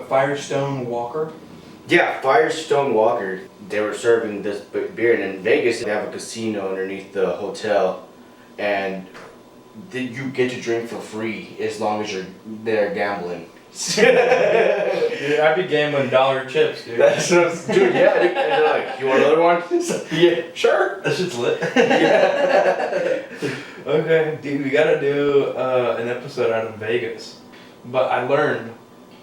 Firestone Walker? Yeah, Firestone Walker. They were serving this beer, and in Vegas they have a casino underneath the hotel, and you get to drink for free as long as you're there gambling. Dude, I'd be gambling dollar chips, dude. That's what, dude. Yeah, and they're like, "You want another one?" Yeah, sure. That shit's lit. Yeah. Okay, dude, we gotta do an episode out of Vegas. But I learned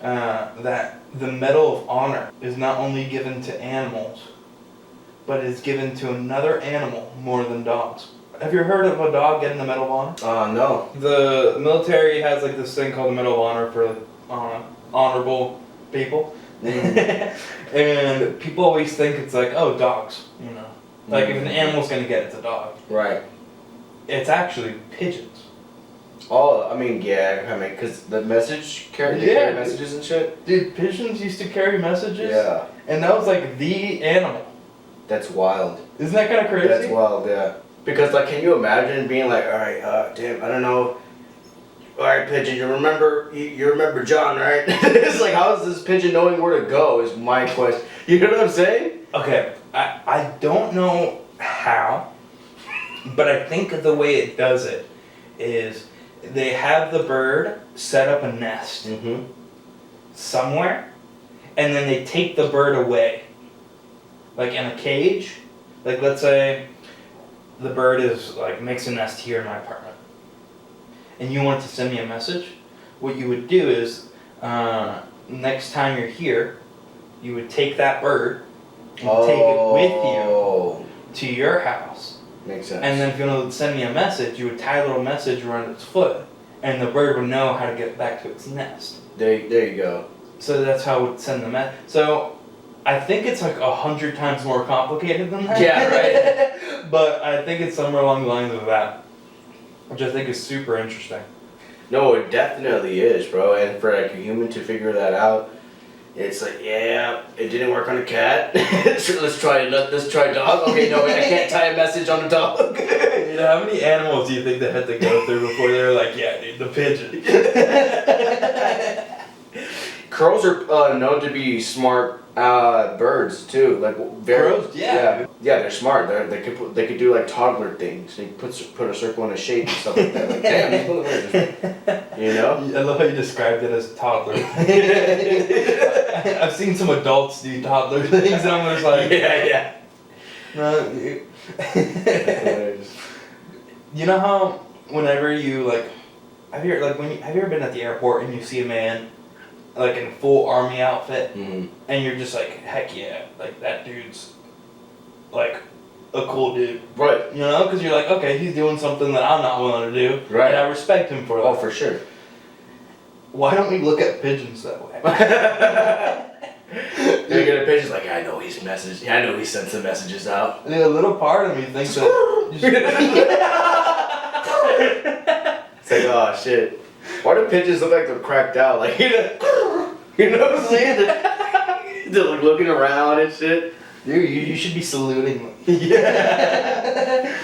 that the Medal of Honor is not only given to animals, but is given to another animal more than dogs. Have you heard of a dog getting the Medal of Honor? No. The military has like this thing called the Medal of Honor for honorable people. And people always think it's like, oh, dogs, you know. Like if an animal's gonna get it, it's a dog. Right. It's actually pigeons. Oh, I mean, because the message carry messages and shit. Dude, pigeons used to carry messages. Yeah. And that was like the animal. That's wild. Isn't that kind of crazy? That's wild, yeah. Because like, can you imagine being like, all right, damn, I don't know. All right, pigeon, you remember John, right? It's like, how is this pigeon knowing where to go? Is my question. You know what I'm saying? Okay, I don't know how, but I think the way it does it is they have the bird set up a nest somewhere, and then they take the bird away, like in a cage. Like let's say the bird is like makes a nest here in my apartment, and you want to send me a message. What you would do is next time you're here, you would take that bird and take it with you to your house. Makes sense. And then if you want to send me a message, you would tie a little message around its foot, and the bird would know how to get back to its nest. There you go. So that's how it would send the message. So I think it's like 100 times more complicated than that. Yeah, right. But I think it's somewhere along the lines of that, which I think is super interesting. No, it definitely is, bro. And for like a human to figure that out, it's like, yeah, it didn't work on a cat. So let's try dog. Okay, no, I can't tie a message on a dog. You know, how many animals do you think they had to go through before they were like, yeah, dude, the pigeon? Crows are known to be smart birds too. Like crows, yeah, they're smart. They could do like toddler things. They put a circle in a shape and stuff like that. Like, damn, these motherfuckers. You know? I love how you described it as toddler. I've seen some adults do toddler things, and I'm just like, yeah. No, you know how whenever you like, have you ever been at the airport and you see a man like in full army outfit, and you're just like, heck yeah, like that dude's like a cool dude, right? You know, because you're like, okay, he's doing something that I'm not willing to do, right? And I respect him for that. Oh, for sure. Why don't we look at pigeons that way? You get a pigeon's like, I know he's messaged. Yeah, I know he sent some messages out. And a little part of me thinks that. It's like, oh shit. Why do pigeons look like they're cracked out? Like, you know what I'm saying? They're like looking around and shit. Dude, you should be saluting them. Yeah.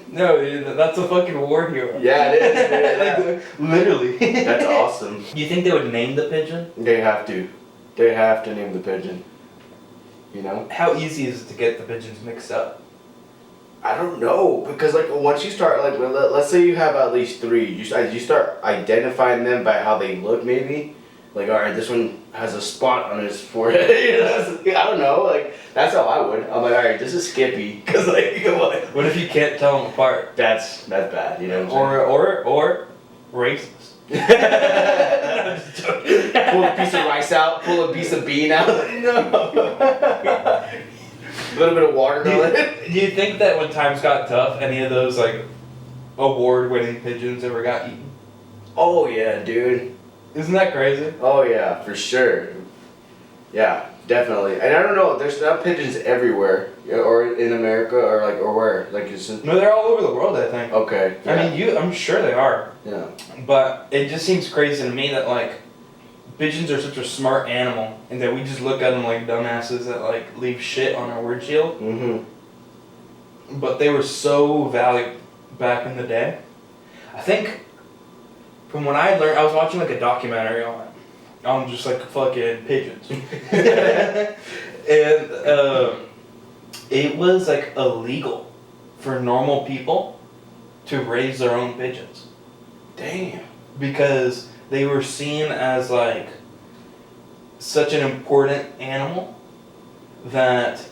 No, dude, that's a fucking war hero. Yeah, it is. Yeah. Like, literally. That's awesome. Do you think they would name the pigeon? They have to. They have to name the pigeon. You know? How easy is it to get the pigeons mixed up? I don't know, because like once you start, like let's say you have at least 3, you start identifying them by how they look, maybe. Like, all right, this one has a spot on his forehead. You know, I don't know. Like that's how I would. I'm like, all right, this is Skippy, because like, what if you can't tell them apart? That's bad. You know what I'm saying? Or racist. Pull a piece of rice out. Pull a piece of bean out. No. A little bit of water on it. Do you think that when times got tough, any of those like award-winning pigeons ever got eaten? Oh yeah, dude. Isn't that crazy? Oh yeah, for sure. Yeah, definitely. And I don't know, there's not pigeons everywhere, or in America, or where, like it's. No, they're all over the world, I think. Okay. Yeah. I mean, I'm sure they are. Yeah. But it just seems crazy to me that like pigeons are such a smart animal, and that we just look at them like dumbasses that like leave shit on our windshield. But they were so valuable back in the day. I think from what I learned, I was watching like a documentary on it, on just like fucking pigeons. And it was like illegal for normal people to raise their own pigeons. Damn. Because they were seen as like such an important animal that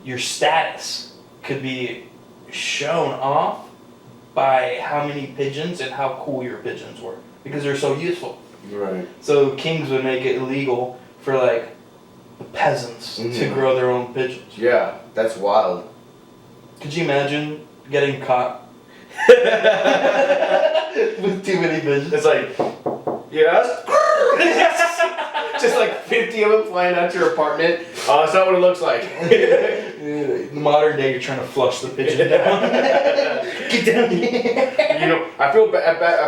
your status could be shown off by how many pigeons and how cool your pigeons were, because they're so useful. Right. So kings would make it illegal for like the peasants to grow their own pigeons. Yeah, that's wild. Could you imagine getting caught with too many pigeons? It's like, yes? Just like 50 of them flying out to your apartment. Oh, that's not what it looks like. In the modern day, you're trying to flush the pigeon down. Get down here. You know, I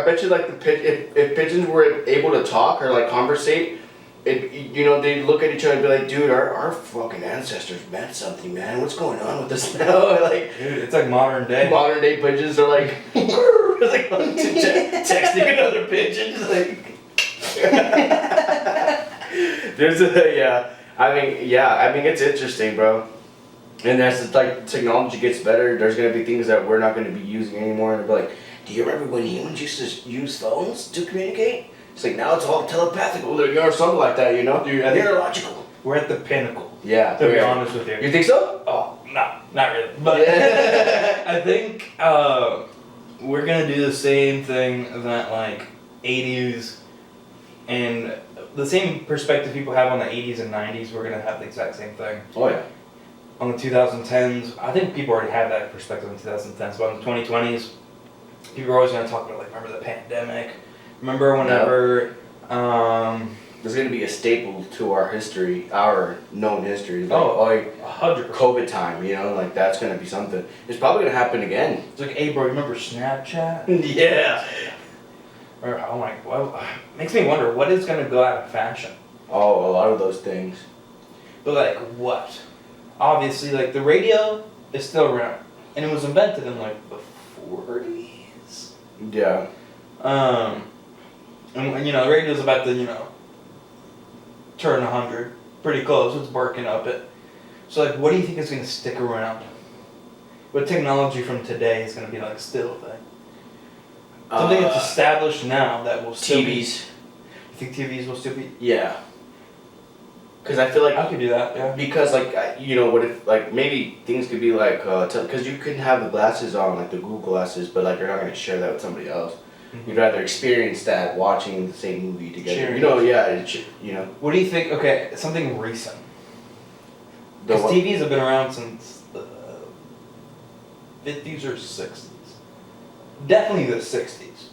bet you like if pigeons were able to talk or like conversate, they'd look at each other and be like, dude, our fucking ancestors meant something, man. What's going on with us now? Like, dude, it's like modern day. Modern day pigeons are like, like texting another pigeon. Like, there's I mean, it's interesting, bro. And as like technology gets better, there's gonna be things that we're not gonna be using anymore. And they'll be like, do you remember when humans used to use phones to communicate? It's like now it's all telepathic or something like that, you know? Dude, I think neurological. we're at the pinnacle. Yeah. To be honest with you. You think so? Oh, no, not really. But I think we're gonna do the same thing that like 80s and the same perspective people have on the 80s and 90s. We're gonna have the exact same thing. Oh yeah. On the 2010s, I think people already have that perspective in the 2010s, but in the 2020s, people are always gonna talk about like, remember the pandemic? Remember whenever there's gonna be a staple to our history, our known history. Like, 100%. COVID time, you know, like that's gonna be something. It's probably gonna happen again. It's like, hey bro, remember Snapchat? Yeah. Or, oh my, well, makes me wonder what is gonna go out of fashion. Oh, a lot of those things. But like what? Obviously, like the radio is still around, and it was invented in like the 40s. Yeah. And you know, the radio's about to, turn 100. Pretty close, it's barking up it. So like, what do you think is going to stick around? What technology from today is going to be like still a thing? Something that's established now that will still be... TVs. You think TVs will still be... Yeah. Because I feel like... I could do that, yeah. Because like, what if, like, maybe things could be like, because you can have the glasses on, like the Google glasses, but like you're not going to share that with somebody else. Mm-hmm. You'd rather experience that watching the same movie together. What do you think? Okay, something recent. Because TVs have been around since the 50s or 60s. Definitely the 60s.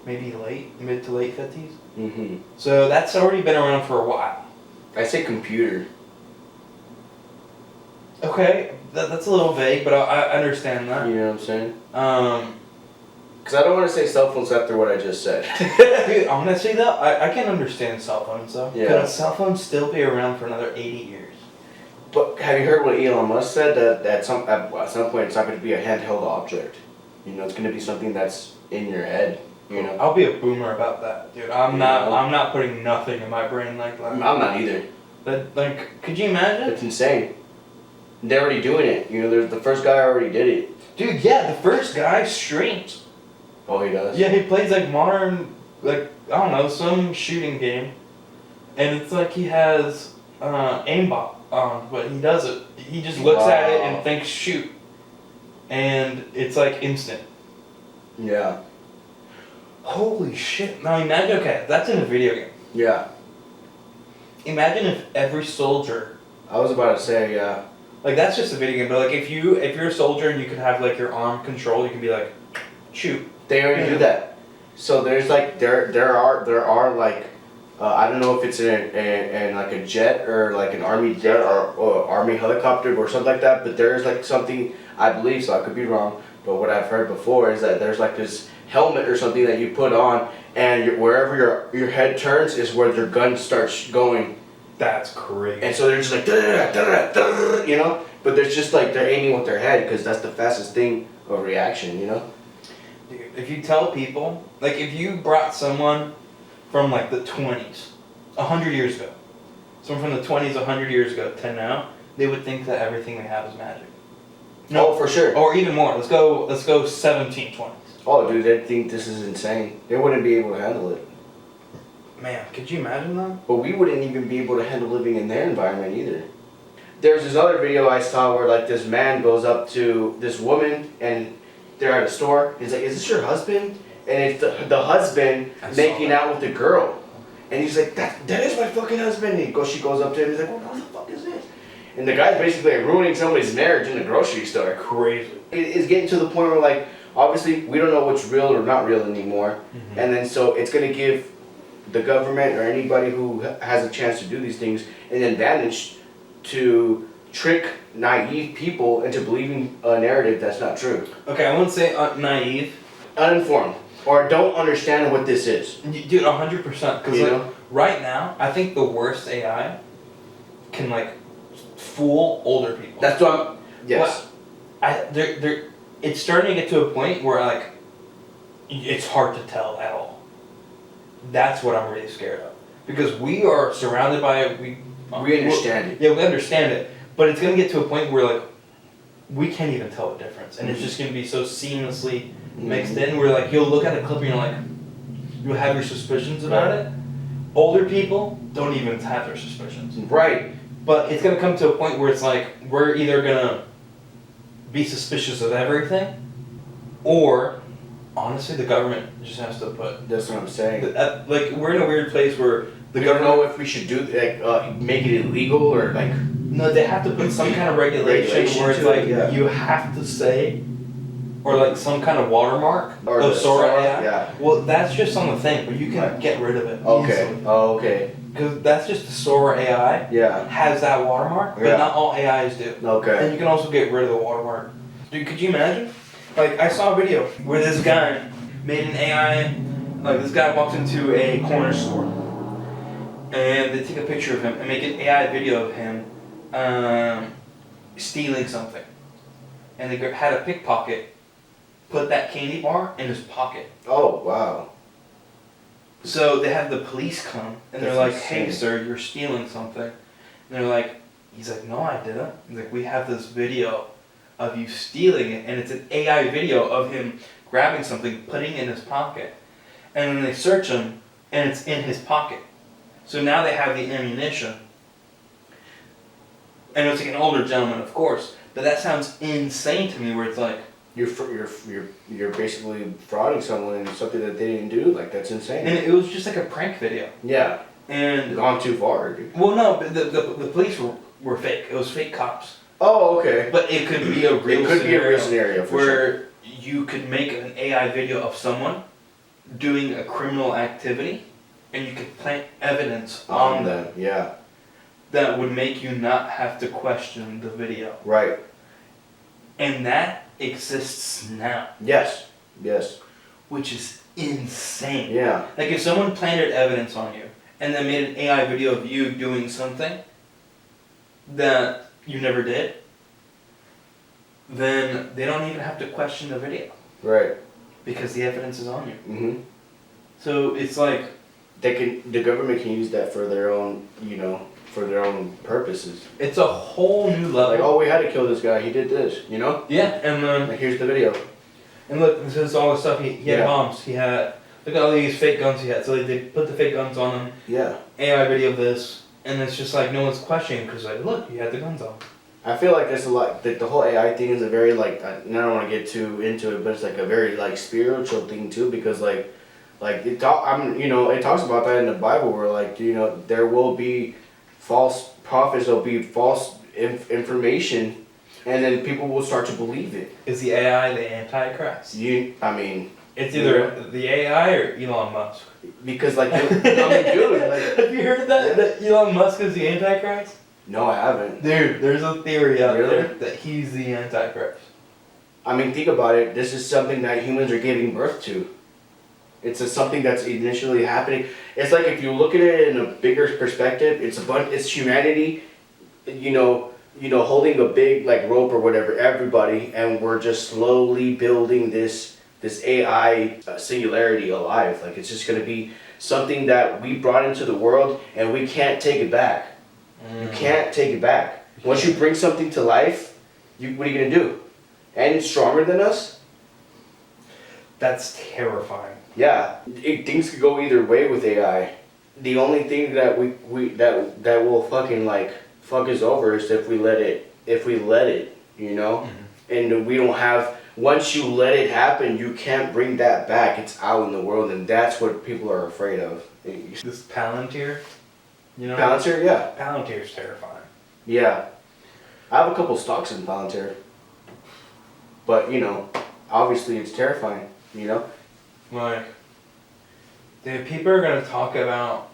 Maybe mid to late 50s. Mm-hmm. So that's already been around for a while. I say computer. Okay, that's a little vague, but I understand that. You know what I'm saying? Because I don't want to say cell phones after what I just said. Dude, honestly though, I can understand cell phones though. Yeah. Could a cell phone still be around for another 80 years? But have you heard what Elon Musk said? That at some point it's not going to be a handheld object. It's going to be something that's in your head. I'll be a boomer about that, dude. I'm not putting nothing in my brain like that. I'm not either. But like, could you imagine? It's insane. They're already doing it. There's the first guy already did it. Dude, yeah, the first guy streams. Oh, he does? Yeah, he plays like modern, like, I don't know, some shooting game. And it's like he has aimbot on, but he does it. He just looks at it and thinks shoot. And it's like instant. Yeah. Holy shit. Now imagine, okay, that's in a video game. Yeah. Imagine if every soldier... I was about to say, yeah. Like, that's just a video game, but like if you're a soldier and you could have like your arm control, you can be like, shoot. They already do that. So there's like, there are like, I don't know if it's in like a jet or like an army jet or army helicopter or something like that, but there's like something, I believe, so I could be wrong, but what I've heard before is that there's like this helmet or something that you put on, and wherever your head turns is where your gun starts going. That's crazy. And so they're just like, but there's just like, they're aiming with their head because that's the fastest thing of reaction, Dude, if you tell people, like if you brought someone from like the 20s, 100 years ago. Someone from the 20s, 100 years ago to now, they would think that everything we have is magic. No, for sure. Or even more. Let's go 1720s. Oh, dude, they think this is insane. They wouldn't be able to handle it. Man, could you imagine that? But we wouldn't even be able to handle living in their environment either. There's this other video I saw where like this man goes up to this woman and they're at a store. He's like, "Is this your husband?" And it's the husband making out with the girl. And he's like, that is my fucking husband. And she goes up to him. He's like, "What the fuck is this?" And the guy's basically like ruining somebody's marriage in the grocery store. Crazy. It's getting to the point where like, obviously we don't know what's real or not real anymore. Mm-hmm. And then so it's going to give the government or anybody who has a chance to do these things an advantage to trick naive people into believing a narrative that's not true. Okay, I wouldn't say naive. Uninformed. Or don't understand what this is. Dude, 100%. Because like, right now, I think the worst AI can like fool older people. That's what I'm... Yes. It's starting to get to a point where like, it's hard to tell at all. That's what I'm really scared of. Because we are surrounded by it. We understand it. Yeah, we understand it. But it's going to get to a point where like, we can't even tell the difference. And it's just going to be so seamlessly mixed in where like, you'll look at a clip and you're like, you'll have your suspicions about it. Older people don't even have their suspicions. Right. But it's going to come to a point where it's like, we're either going to be suspicious of everything, or honestly, the government just has to put. That's what I'm saying. Like, we're in a weird place where we don't know if we should do like make it illegal or like. No, they have to put some kind of regulation where it's like you have to say, or like some kind of watermark. Or the Sora AI. Yeah. Well, that's just on the thing, but you can get rid of it. Okay. Easily. Oh, okay. Because that's just the Sora AI. Yeah. Has that watermark, but not all AIs do. Okay. And you can also get rid of the watermark. Dude, could you imagine? Like, I saw a video where this guy made an AI. Like, this guy walks into a corner store, and they take a picture of him and make an AI video of him stealing something. And they had a pickpocket put that candy bar in his pocket. Oh, wow. So they have the police come, and they're like, insane. "Hey, sir, you're stealing something." And they're like, he's like, "No, I didn't." He's like, "We have this video of you stealing it, and it's an AI video of him grabbing something, putting it in his pocket." And then they search him, and it's in his pocket. So now they have the ammunition. And it's like an older gentleman, of course, but that sounds insane to me, where it's like, You're basically frauding someone in something that they didn't do. Like, that's insane. and it was just like a prank video. Yeah. And Gone too far, dude. well, no, but the police were fake. It was fake cops. Oh, okay. But it could be a real scenario for where sure. you could make an AI video of someone doing a criminal activity, and you could plant evidence on them. Yeah. That would make you not have to question the video. Right. And that exists now. Yes. Yes. Which is insane. Yeah. Like, if someone planted evidence on you and then made an AI video of you doing something that you never did, then they don't even have to question the video. Right. Because the evidence is on you. Mm-hmm. So it's like, the government can use that for their own, for their own purposes. it's a whole new level. Like, oh, we had to kill this guy. He did this, Yeah, and then Like, here's the video. and look, this is all the stuff he had bombs. He had, look at all these fake guns he had. So they put the fake guns on him. Yeah. AI video of this, and it's just like no one's questioning because like, look, you had the guns on. I feel like there's a lot. The whole AI thing is a very like. I don't want to get too into it, but it's like a very like spiritual thing too, because like it talks about that in the Bible where like there will be false prophets, there'll be false information, and then people will start to believe it. Is the AI the Antichrist? It's either the AI or Elon Musk. Because like, dude, like. Have you heard that Elon Musk is the Antichrist? No, I haven't. Dude, there's a theory out Really? there that he's the Antichrist. Think about it. This is something that humans are giving birth to. It's something that's initially happening. It's like if you look at it in a bigger perspective, it's humanity, holding a big like rope or whatever, everybody, and we're just slowly building this AI singularity alive. Like, it's just gonna be something that we brought into the world and we can't take it back. You can't take it back. Once you bring something to life, what are you gonna do? And it's stronger than us? That's terrifying. Yeah, things could go either way with AI. The only thing that that will fucking like fuck us over is if we let it, you know? And we don't have, once you let it happen, you can't bring that back. It's out in the world, and that's what people are afraid of. This Palantir, you know? Palantir, yeah. Palantir's terrifying. Yeah. I have a couple stocks in Palantir. But, you know, obviously it's terrifying, you know? Like, dude, people are gonna talk about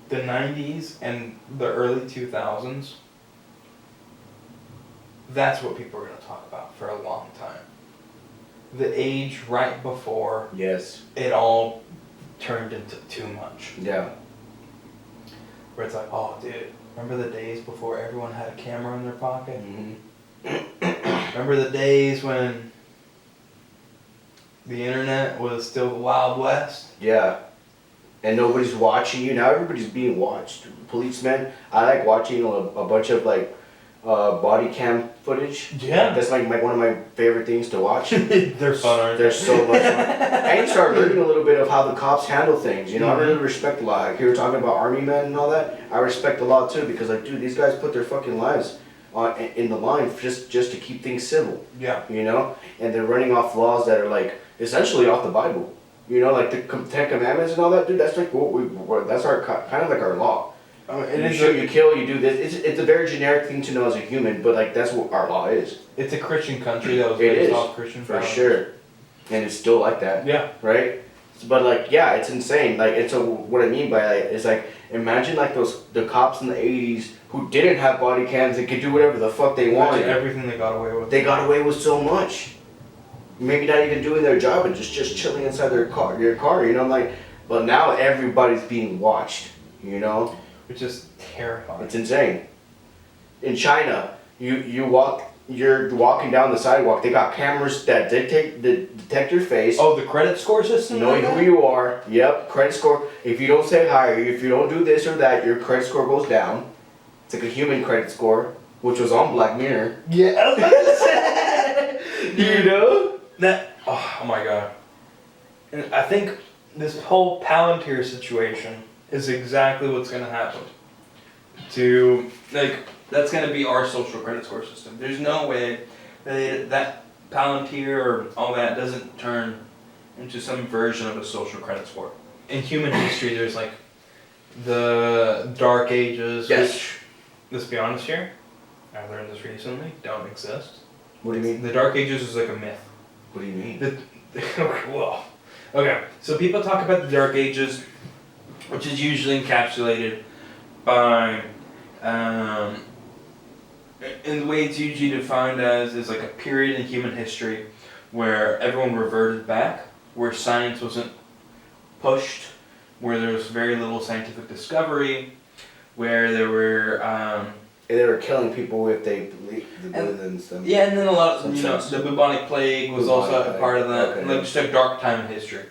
the 90s and the early 2000s. That's what people are gonna talk about for a long time. The age right before Yes. it all turned into too much. Yeah. Where it's like, oh, dude, remember the days before everyone had a camera in their pocket? Remember the days when the internet was still the Wild West? Yeah. And nobody's watching you. Now everybody's being watched. Policemen. I like watching a bunch of like body cam footage. Yeah. That's like one of my favorite things to watch. They're fun, aren't they? They're so much fun. And you start learning a little bit of how the cops handle things. You know, I really respect a lot. Like you were talking about army men and all that. I respect a lot too because like, dude, these guys put their fucking lives in the line just to keep things civil. Yeah. You know, and they're running off laws that are like essentially off the Bible. You know, like the Ten Commandments and all that, dude. That's like that's our kind of like our law. You shoot, you kill, you do this. It's a very generic thing to know as a human, but like that's what our law is. It's a Christian country that was based off Christian for values. sure, and it's still like that. Yeah. Right. But like, yeah, it's insane. Like, and so what I mean by that is like, imagine like the cops in the '80s who didn't have body cams and could do whatever the fuck they wanted. Everything they got away with. They got away with so much. Maybe not even doing their job and just chilling inside your car, you know, like, but now everybody's being watched, you know? Which is terrifying. It's insane. In China, you're walking down the sidewalk, they got cameras that detect your face. Oh, the credit score system? Know who you are. Yep, credit score. If you don't say hi, if you don't do this or that, your credit score goes down. It's like a human credit score, which was on Black Mirror. Yeah, I was about to say. You know? Oh my god. And I think this whole Palantir situation is exactly what's going to happen. That's going to be our social credit score system. There's no way that Palantir or all that doesn't turn into some version of a social credit score. In human history, there's like the Dark Ages, which, let's be honest here, I learned this recently, don't exist. What do you mean? The Dark Ages is like a myth. What do you mean? Well, okay, so people talk about the Dark Ages, which is usually encapsulated by, and the way it's usually defined as is like a period in human history where everyone reverted back, where science wasn't pushed, where there was very little scientific discovery, where there were they were killing people if they believed in some. Yeah, and then a lot of, the bubonic plague was also a part of that, okay. like just a dark time in history.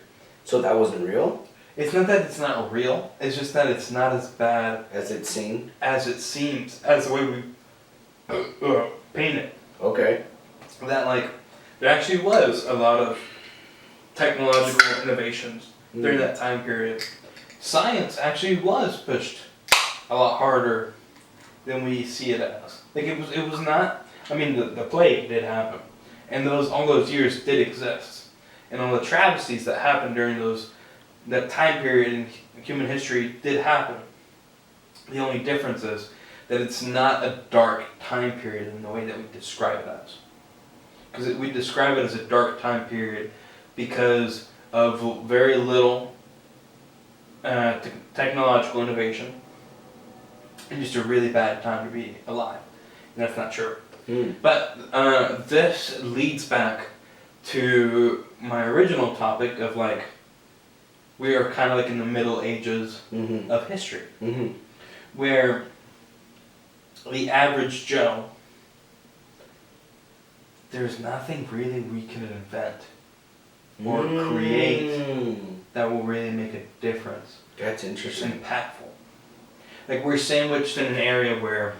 So that wasn't real? It's not that it's not real, it's just that it's not as bad As it seemed? as it seems, as the way we paint it. Okay. That like, there actually was a lot of technological innovations during that time period. Science actually was pushed a lot harder than we see it as. Like it was not, I mean the plague did happen. And all those years did exist. And all the travesties that happened during that time period in human history did happen. The only difference is that it's not a dark time period in the way that we describe it as. Because we describe it as a dark time period because of very little technological innovation and just a really bad time to be alive. And that's not true. But this leads back to my original topic of like, we are kind of like in the Middle Ages of history, where the average Joe, there's nothing really we can invent or create that will really make a difference. That's It's interesting. impactful. Like, we're sandwiched in an area where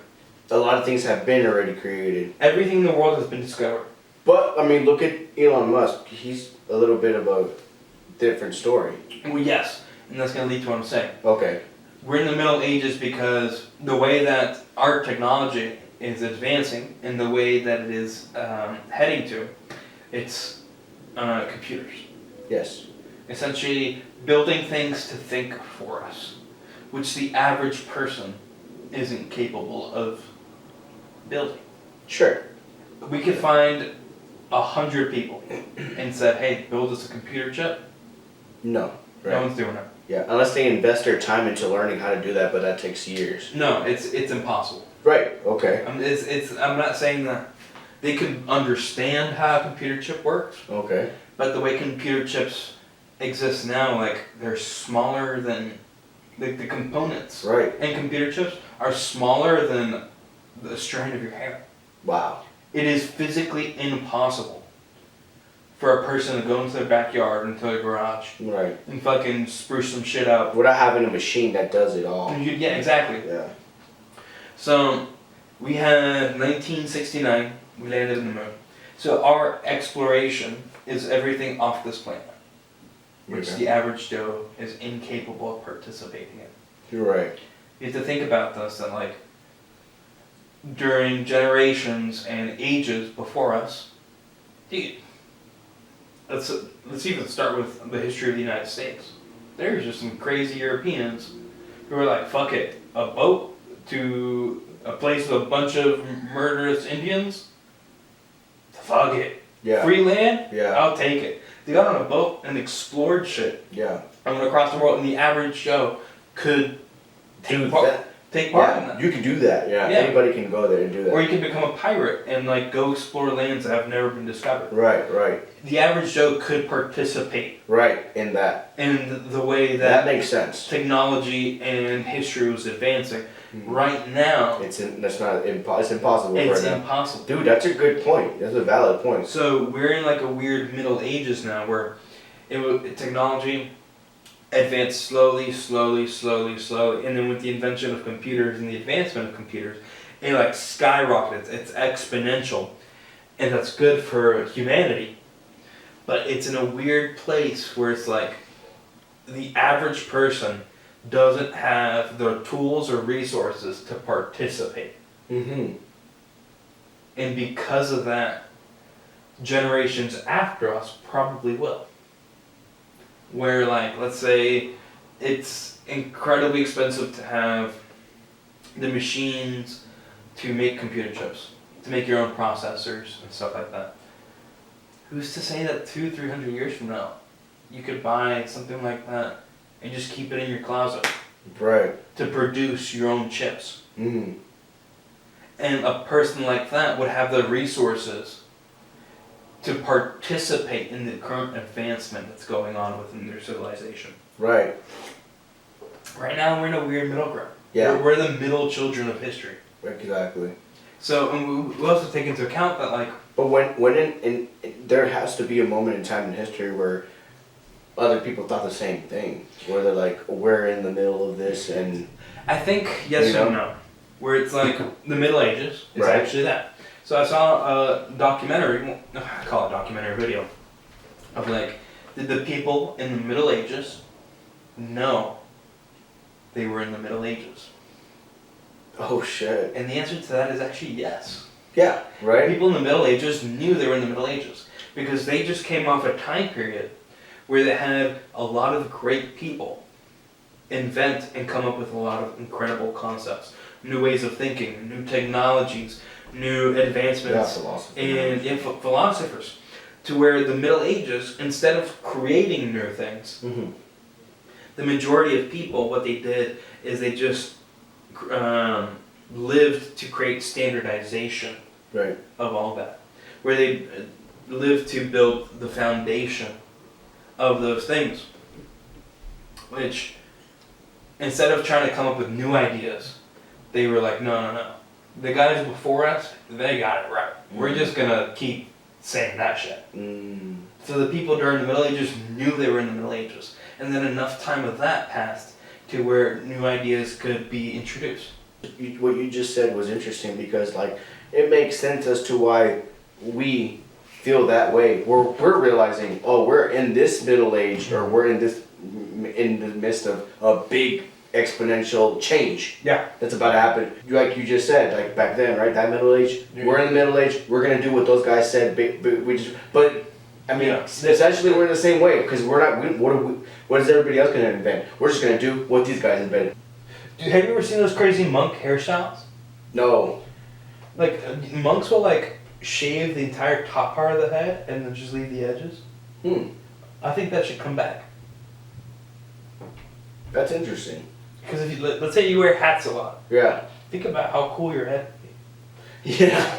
A lot of things have been already created. everything in the world has been discovered. But, I mean, look at Elon Musk. He's a little bit of a different story. Well, yes, and that's going to lead to what I'm saying. Okay. We're in the Middle Ages because the way that our technology is advancing and the way that it is heading to, it's computers. Yes. Essentially building things to think for us, which the average person isn't capable of building. Sure. We could find 100 people and said, hey, build us a computer chip. No. Right. No one's doing it. Yeah, unless they invest their time into learning how to do that, but that takes years. No, it's impossible. Right. Okay. I'm not saying that they can understand how a computer chip works, Okay. but the way computer chips exist now, like, they're smaller than the components. Right. And computer chips are smaller than the strand of your hair. Wow. It is physically impossible for a person to go into their backyard, into their garage, Right. and fucking spruce some shit up. Without having a machine that does it all. Yeah, exactly. Yeah. So, we had 1969, we landed in the moon. So our exploration is everything off this planet, which Okay. the average Joe is incapable of participating in. You're right. You have to think about this, that like, during generations and ages before us, dude, let's even start with the history of the United States. There's just some crazy Europeans who were like, fuck it, a boat to a place with a bunch of murderous Indians? Fuck it. Yeah. Free land? Yeah. I'll take it. They got on a boat and explored shit. Yeah. And went across the world, and the average Joe could take Dude, part that, in yeah, that. you can do that. Yeah. Yeah. Anybody can go there and do that. Or you can become a pirate and like go explore lands that have never been discovered. Right. Right. The average Joe could participate Right. In that. in the way That that makes sense. technology and history was advancing. Right now, It's impossible it's right now. impossible. Dude, that's a good point. That's a valid point. So we're in like a weird Middle Ages now, where technology advanced slowly, and then with the invention of computers and the advancement of computers, it like skyrocketed. It's exponential, and that's good for humanity. But it's in a weird place where it's like the average person doesn't have the tools or resources to participate. Mm-hmm. And because of that, generations after us probably will. Where like, let's say it's incredibly expensive to have the machines to make computer chips, to make your own processors and stuff like that. Who's to say that 200-300 years from now, you could buy something like that and just keep it in your closet Right. to produce your own chips? Mm-hmm. And a person like that would have the resources to participate in the current advancement that's going on within their civilization. Right. Right now, we're in a weird middle ground. Yeah. We're the middle children of history. Exactly. So, and we also take into account that, like, But when in there has to be a moment in time in history where other people thought the same thing, where they're like, we're in the middle of this, and I think yes You and know? no. Where it's like the Middle Ages, it's Right. actually that. So I saw a documentary, well, I call it documentary video, of like, did the people in the Middle Ages know they were in the Middle Ages? oh shit, And the answer to that is actually yes. yeah, right, People in the Middle Ages knew they were in the Middle Ages because they just came off a time period where they had a lot of great people invent and come up with a lot of incredible concepts, new ways of thinking, new technologies, new yeah, advancements, philosophy, and philosophers. To where the Middle Ages, instead of creating new things, mm-hmm. the majority of people, what they did is they just lived to create standardization right, of all that, where they lived to build the foundation of those things, which instead of trying to come up with new ideas, they were like, no, the guys before us, they got it right. We're just gonna keep saying that shit. Mm. So the people during the Middle Ages knew they were in the Middle Ages. And then enough time of that passed to where new ideas could be introduced. What you just said was interesting because, like, it makes sense as to why we feel that way. We're realizing, oh, we're in this Middle Age, or we're in the midst of a big exponential change. Yeah. That's about to happen. Like you just said, like back then, right? That Middle Age. Yeah. We're in the Middle Age. We're gonna do what those guys said. But I mean, essentially, we're in the same way because we're not. What is everybody else gonna invent? We're just gonna do what these guys invented. Dude, have you ever seen those crazy monk hairstyles? No. Like, monks will, like, shave the entire top part of the head and then just leave the edges. I think that should come back. That's interesting. Because if you, let's say you wear hats a lot. Yeah. Think about how cool your head would be. Yeah.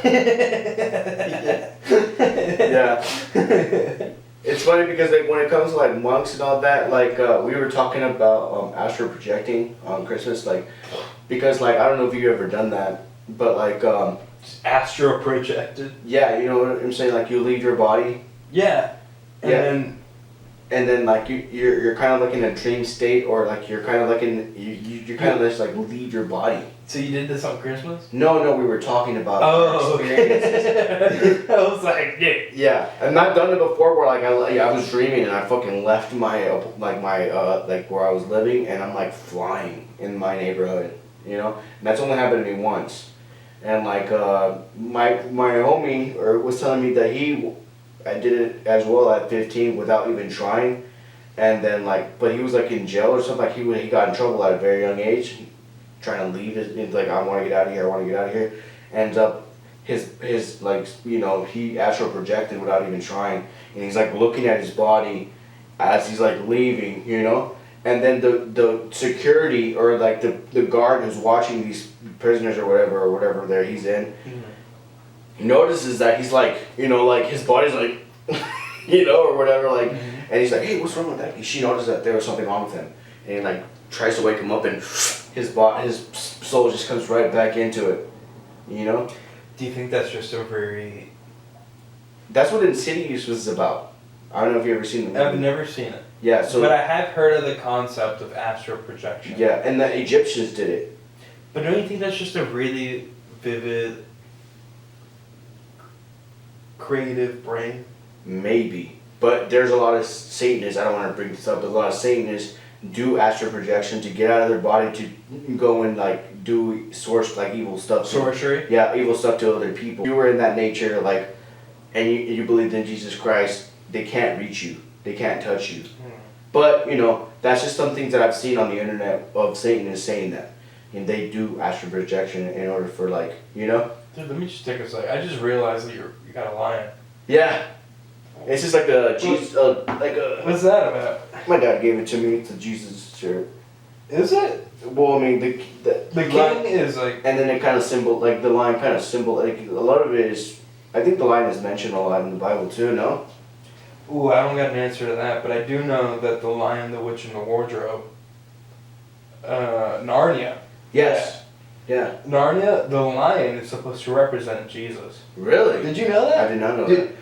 Yeah. It's funny because, like, when it comes to, like, monks and all that, like, we were talking about astral projecting on Christmas, like, because, like, I don't know if you've ever done that, but, like, Just astral projected. yeah, you know what I'm saying? Like, you leave your body, Yeah. And and then like you're kind of like in a dream state, or like you're kind of like you kind of just like leave your body. so you did this on Christmas? No, we were talking about Oh, experiences. okay. I was like, yeah. Yeah, and I've done it before where like I was dreaming and I fucking left my like where I was living, and I'm like flying in my neighborhood, you know, and that's only happened to me once, and like my homie was telling me that I did it as well at 15 without even trying, and then like, but he was like in jail or something. Like he got in trouble at a very young age, trying to leave. He's like, I want to get out of here. I want to get out of here. Ends up his like, you know, he astral projected without even trying, and he's like looking at his body as he's like leaving, you know. And then the security, or like the guard who's watching these prisoners or whatever there he's in. Notices that he's like, you know, like his body's like, you know, or whatever, like, and he's like, hey, what's wrong with that? She noticed that there was something wrong with him, and he like tries to wake him up, and his soul just comes right back into it, you know. Do you think that's just a very... That's what Insidious was about. I don't know if you've ever seen the movie. I've never seen it. Yeah, so. But I have heard of the concept of astral projection. Yeah, and the Egyptians did it. But don't you think that's just a really vivid, creative brain? Maybe. But there's a lot of Satanists, I don't want to bring this up, but a lot of Satanists do astral projection to get out of their body to go and like do like evil stuff. Sorcery? Yeah, evil stuff to other people. If you were in that nature, like, and you believed in Jesus Christ, they can't reach you. They can't touch you. But, you know, that's just some things that I've seen on the internet of Satanists saying that. And they do astral projection in order for, like, you know? Dude, let me just take a second. I just realized that you got a lion. Yeah. It's just like a Jesus, What's that about? My dad gave it to me. It's a Jesus shirt. Is it? Well, I mean, The king is like... And then it kind of like the line kind of symbol, like, a lot of it is, I think the line is mentioned a lot in the Bible too, no? Ooh, I don't got an answer to that, but I do know that the Lion, the Witch, and the Wardrobe, Narnia. Yes. Yeah. Narnia, the lion is supposed to represent Jesus. Really? Did you know that? I did not know that.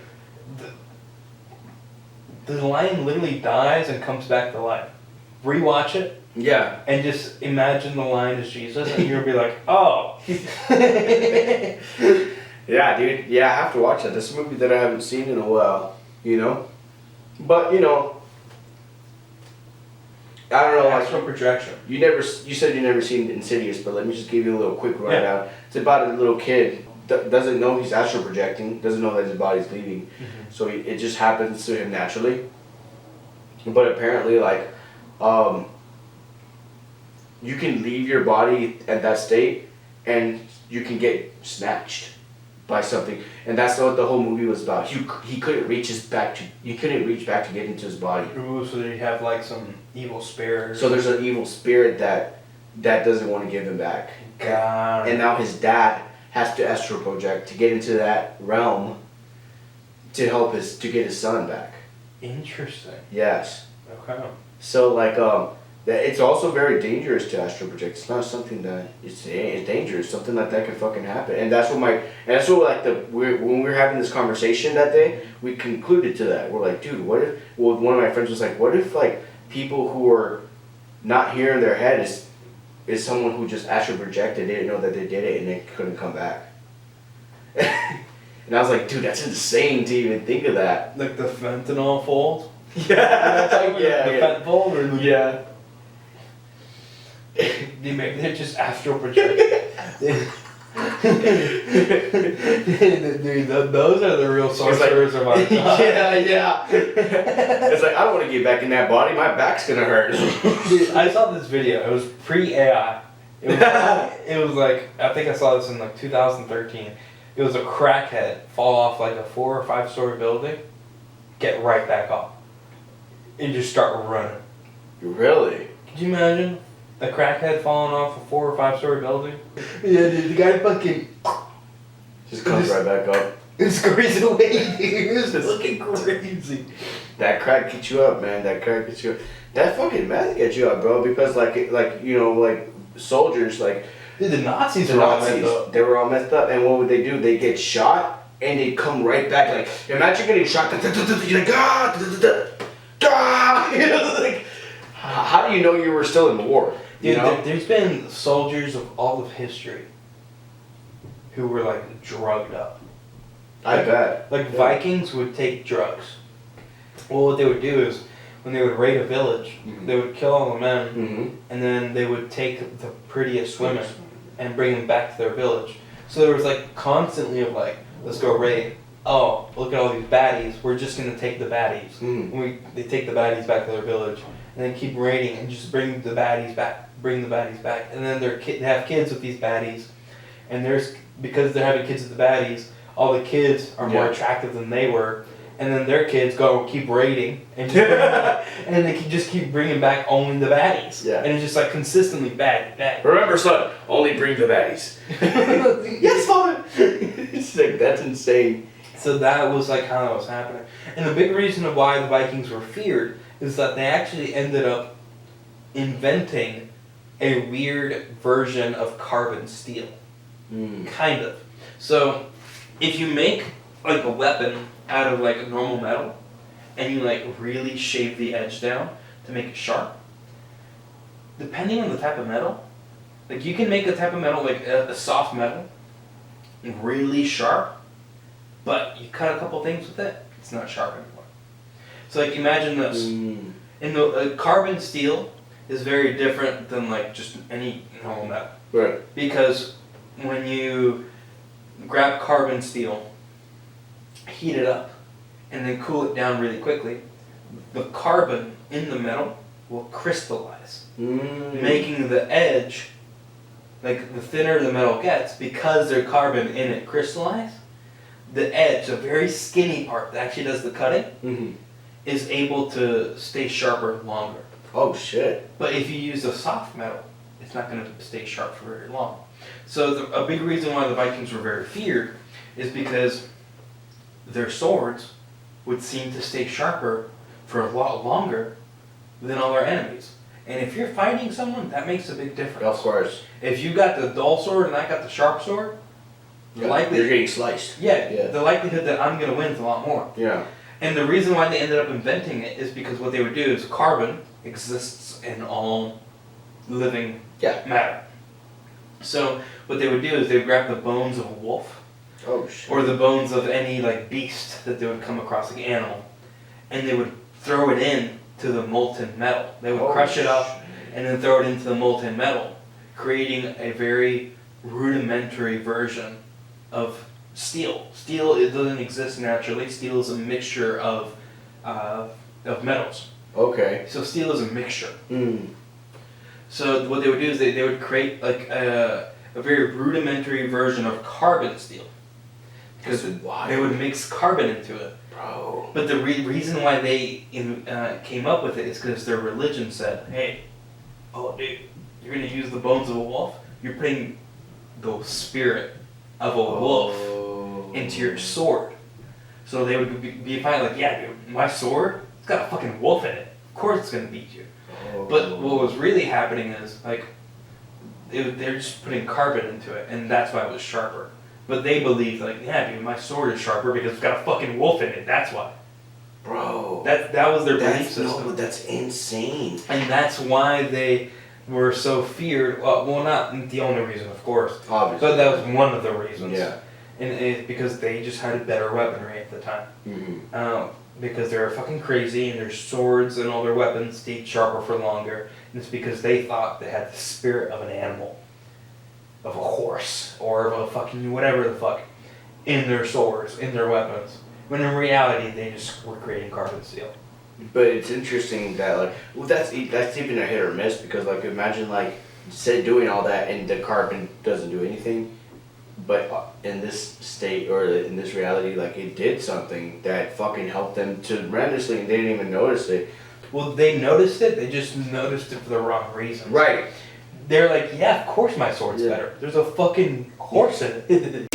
The lion literally dies and comes back to life. Rewatch it. Yeah. And just imagine the lion as Jesus, and you'll be like, oh. Yeah, dude. Yeah, I have to watch that. This is a movie that I haven't seen in a while, you know? But, you know, I don't know. Astral projection. You said you never seen Insidious, but let me just give you a little quick rundown. Yeah. It's about a little kid doesn't know he's astral projecting, doesn't know that his body's leaving, so it just happens to him naturally. But apparently, like, you can leave your body at that state, and you can get snatched by something, and that's what the whole movie was about. He couldn't reach back to get into his body. Ooh, so they have like some evil spirit. So there's an evil spirit that doesn't want to give him back. God. And now his dad has to astral project to get into that realm to get his son back. Interesting. Yes. Okay. So like that it's also very dangerous to astral project. It's not something that it's dangerous. Something like that could fucking happen, and that's what like when we were having this conversation that day, we concluded to that. We're like, dude, what if? Well, one of my friends was like, what if like people who are not here in their head is someone who just astral projected, they didn't know that they did it, and they couldn't come back. And I was like, dude, that's insane to even think of that. Like the fentanyl fold? Yeah. The fent fold? Or the, Yeah. maybe they're just astral projecting. Dude, those are the real sorcerers of our time. Yeah. It's like, I don't want to get back in that body. My back's gonna hurt. Dude, I saw this video. It was pre-AI. It was like, I think I saw this in like 2013. It was a crackhead fall off like a 4 or 5 story building, get right back up, and just start running. Really? Could you imagine a crackhead falling off a 4 or 5 story building? Yeah, dude, the guy fucking just comes right back up. It scurries away, dude. It was looking crazy. That crack gets you up, man. That crack gets you up. That fucking meth gets you up, bro. Because like you know, like soldiers, like. Dude, the Nazis The were all Nazis, messed up. they were all messed up, and what would they do? They get shot, and they come right back. Like, imagine getting shot. You're like, like, how do you know you were still in the war? You Dude, know? there's been soldiers of all of history who were like drugged up. I bet. Like Vikings would take drugs. Well, what they would do is when they would raid a village, they would kill all the men, and then they would take the prettiest women and bring them back to their village. So there was like constantly of like, let's go raid. Oh, look at all these baddies. We're just gonna take the baddies. They take the baddies back to their village, and then keep raiding and just bring the baddies back. And then they have kids with these baddies, and because they're having kids with the baddies, all the kids are more attractive than they were. And then their kids keep raiding, and and they can just keep bringing back only the baddies. Yeah. And it's just like consistently bad. Remember, son, only bring the baddies. Yes, father. It's like, that's insane. So that was like how that was happening. And the big reason of why the Vikings were feared is that they actually ended up inventing a weird version of carbon steel. Kind of. So if you make like a weapon out of like normal metal, and you like really shave the edge down to make it sharp, depending on the type of metal, like you can make a type of metal like a soft metal really sharp, but you cut a couple things with it, it's not sharp anymore. So like imagine this, in the carbon steel is very different than like just any normal metal. Right. Because when you grab carbon steel, heat it up, and then cool it down really quickly, the carbon in the metal will crystallize, making the edge, like the thinner the metal gets, because there's carbon in it crystallize, the edge, the very skinny part that actually does the cutting, is able to stay sharper longer. Oh shit. But if you use a soft metal, it's not going to stay sharp for very long. So a big reason why the Vikings were very feared is because their swords would seem to stay sharper for a lot longer than all their enemies. And if you're fighting someone, that makes a big difference. Of course. If you got the dull sword and I got the sharp sword, You're getting sliced. Yeah, the likelihood that I'm going to win is a lot more. Yeah. And the reason why they ended up inventing it is because what they would do is carbon exists in all living matter. So what they would do is they would grab the bones of a wolf, or the bones of any like beast that they would come across, like animal, and they would throw it in to the molten metal. They would crush it up and then throw it into the molten metal, creating a very rudimentary version of steel. Steel, it doesn't exist naturally. Steel is a mixture of metals. Okay. So steel is a mixture. So what they would do is they would create like a very rudimentary version of carbon steel. Because they would mix carbon into it. Bro. But the reason why they came up with it is because their religion said, hey, dude, you're going to use the bones of a wolf? You're putting the spirit of a wolf into your sword. So they would be fine, like, yeah, dude, my sword, it's got a fucking wolf in it. Of course it's gonna beat you. Oh. But what was really happening is like they're just putting carbon into it, and that's why it was sharper. But they believed like, yeah, dude, my sword is sharper because it's got a fucking wolf in it. That's why. Bro. That was their belief system. No, but that's insane. And that's why they were so feared. Well, not the only reason, of course. Obviously. But that was one of the reasons. Yeah. And it's because they just had a better weaponry at the time. Mm-hmm. Because they were fucking crazy and their swords and all their weapons stayed sharper for longer. And it's because they thought they had the spirit of an animal. Of a horse. Or of a fucking whatever the fuck. In their swords, in their weapons. When in reality, they just were creating carbon steel. But it's interesting that like, well, that's even a hit or miss because like imagine like, say doing all that and the carbon doesn't do anything, but in this state or in this reality, like it did something that fucking helped them tremendously and they didn't even notice it. Well, they noticed it. They just noticed it for the wrong reasons. Right. They're like, yeah, of course my sword's better. There's a fucking horse in it.